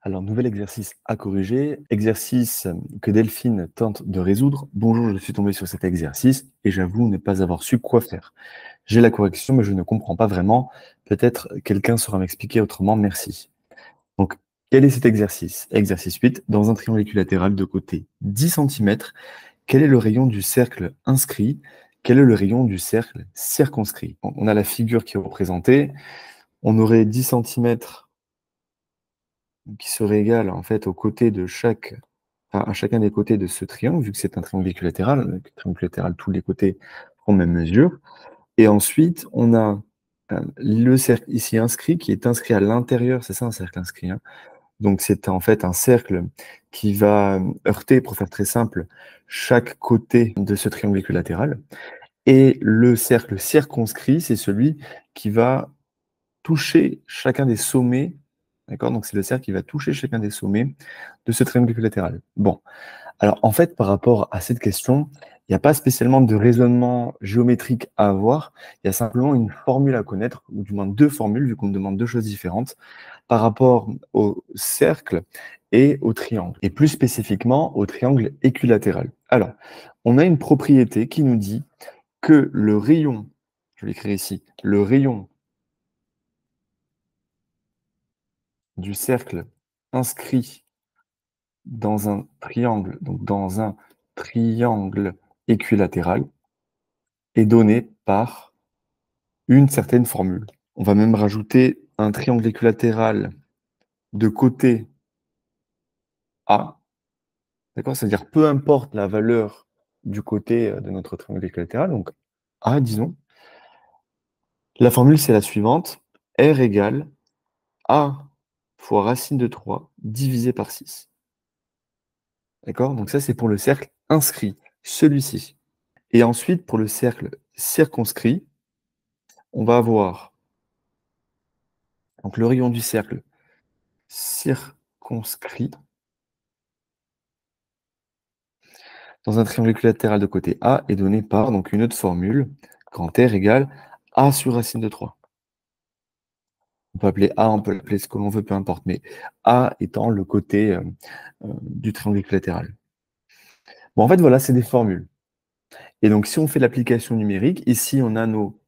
Alors, nouvel exercice à corriger, exercice que Delphine tente de résoudre. Bonjour, je suis tombé sur cet exercice et j'avoue ne pas avoir su quoi faire. J'ai la correction, mais je ne comprends pas vraiment. Peut-être quelqu'un saura m'expliquer autrement, merci. Donc, quel est cet exercice? Exercice 8, dans un triangle équilatéral de côté 10 centimètres, quel est le rayon du cercle inscrit? Quel est le rayon du cercle circonscrit? On a la figure qui est représentée. On aurait 10 centimètres qui serait égal en fait à chacun des côtés de ce triangle, vu que c'est un triangle équilatéral, tous les côtés font même mesure. Et ensuite, on a le cercle ici inscrit, qui est inscrit à l'intérieur, c'est ça un cercle inscrit, hein. Donc c'est en fait un cercle qui va heurter, pour faire très simple, chaque côté de ce triangle équilatéral. Et le cercle circonscrit, c'est celui qui va toucher chacun des sommets. D'accord? Donc, c'est le cercle qui va toucher chacun des sommets de ce triangle équilatéral. Bon. Alors, en fait, par rapport à cette question, il n'y a pas spécialement de raisonnement géométrique à avoir. Il y a simplement une formule à connaître, ou du moins deux formules, vu qu'on me demande deux choses différentes, par rapport au cercle et au triangle. Et plus spécifiquement, au triangle équilatéral. Alors, on a une propriété qui nous dit que le rayon, je vais l'écrire ici, le rayon du cercle inscrit dans un triangle, donc dans un triangle équilatéral, est donné par une certaine formule. On va même rajouter un triangle équilatéral de côté A, d'accord? C'est-à-dire peu importe la valeur du côté de notre triangle équilatéral, donc A, disons. La formule, c'est la suivante. R égale A fois racine de 3 divisé par 6. D'accord? Donc ça, c'est pour le cercle inscrit, celui-ci. Et ensuite, pour le cercle circonscrit, on va avoir donc, le rayon du cercle circonscrit dans un triangle équilatéral de côté A est donné par donc, une autre formule, grand R égale A sur racine de 3. On peut appeler A, on peut l'appeler ce que l'on veut, peu importe, mais A étant le côté du triangle équilatéral. Bon, en fait, voilà, c'est des formules. Et donc, si on fait l'application numérique, ici, on a nos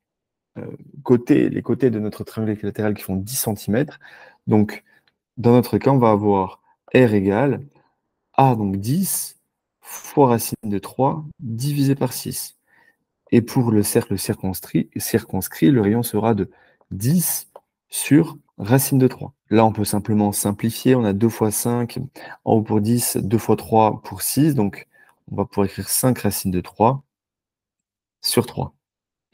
les côtés de notre triangle équilatéral qui font 10 cm. Donc, dans notre cas, on va avoir R égale A, donc 10, fois racine de 3, divisé par 6. Et pour le cercle circonscrit, le rayon sera de 10 sur racine de 3. Là, on peut simplement simplifier. On a 2 fois 5 en haut pour 10, 2 fois 3 pour 6. Donc, on va pouvoir écrire 5 racines de 3 sur 3.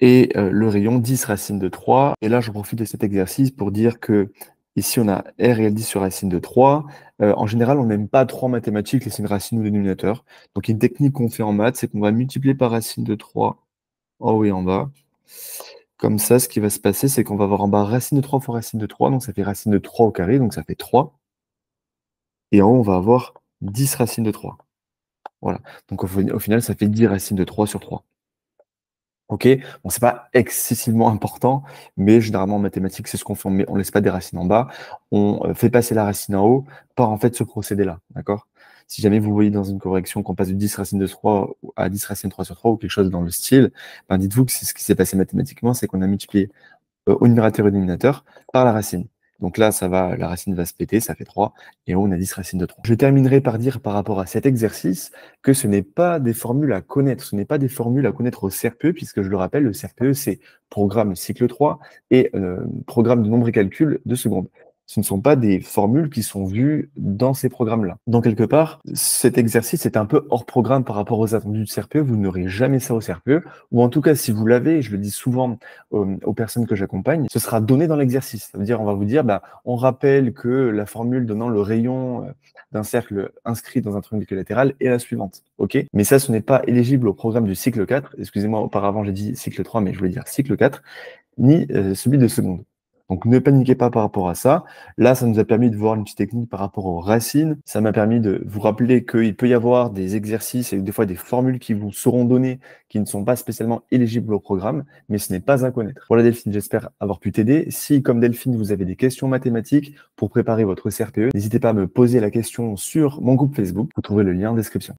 Et le rayon 10 racine de 3. Et là, je profite de cet exercice pour dire que ici, on a R égale 10 sur racine de 3. En général, on n'aime pas 3 en mathématiques, laisser une racine au dénominateur. Donc, une technique qu'on fait en maths, c'est qu'on va multiplier par racine de 3 en haut et en bas. Comme ça, ce qui va se passer, c'est qu'on va avoir en bas racine de 3 fois racine de 3. Donc, ça fait racine de 3 au carré, donc ça fait 3. Et en haut, on va avoir 10 racines de 3. Voilà. Donc, au final, ça fait 10 racines de 3 sur 3. Ok, bon, c'est pas excessivement important, mais généralement en mathématiques, c'est ce qu'on fait. On laisse pas des racines en bas, on fait passer la racine en haut par en fait ce procédé-là, d'accord? Si jamais vous voyez dans une correction qu'on passe de 10 racines de 3 à 10 racines de 3 sur 3 ou quelque chose dans le style, ben dites-vous que c'est ce qui s'est passé mathématiquement, c'est qu'on a multiplié au numérateur et au dénominateur par la racine. Donc là, la racine va se péter, ça fait 3, et en haut, on a 10 racines de 3. Je terminerai par dire par rapport à cet exercice que ce n'est pas des formules à connaître, ce n'est pas des formules à connaître au CRPE, puisque je le rappelle, le CRPE, c'est programme cycle 3 et programme de nombre et calcul de seconde. Ce ne sont pas des formules qui sont vues dans ces programmes-là. Donc, quelque part, cet exercice est un peu hors programme par rapport aux attendus du CRPE. Vous n'aurez jamais ça au CRPE. Ou en tout cas, si vous l'avez, et je le dis souvent aux personnes que j'accompagne, ce sera donné dans l'exercice. Ça veut dire, on va vous dire, bah, on rappelle que la formule donnant le rayon d'un cercle inscrit dans un triangle équilatéral est la suivante. OK? Mais ça, ce n'est pas éligible au programme du cycle 4. Excusez-moi, auparavant, j'ai dit cycle 3, mais je voulais dire cycle 4, ni celui de seconde. Donc ne paniquez pas par rapport à ça. Là, ça nous a permis de voir une petite technique par rapport aux racines. Ça m'a permis de vous rappeler qu'il peut y avoir des exercices et des fois des formules qui vous seront données qui ne sont pas spécialement éligibles au programme, mais ce n'est pas à connaître. Voilà Delphine, j'espère avoir pu t'aider. Si, comme Delphine, vous avez des questions mathématiques pour préparer votre CRPE, n'hésitez pas à me poser la question sur mon groupe Facebook. Vous trouverez le lien en description.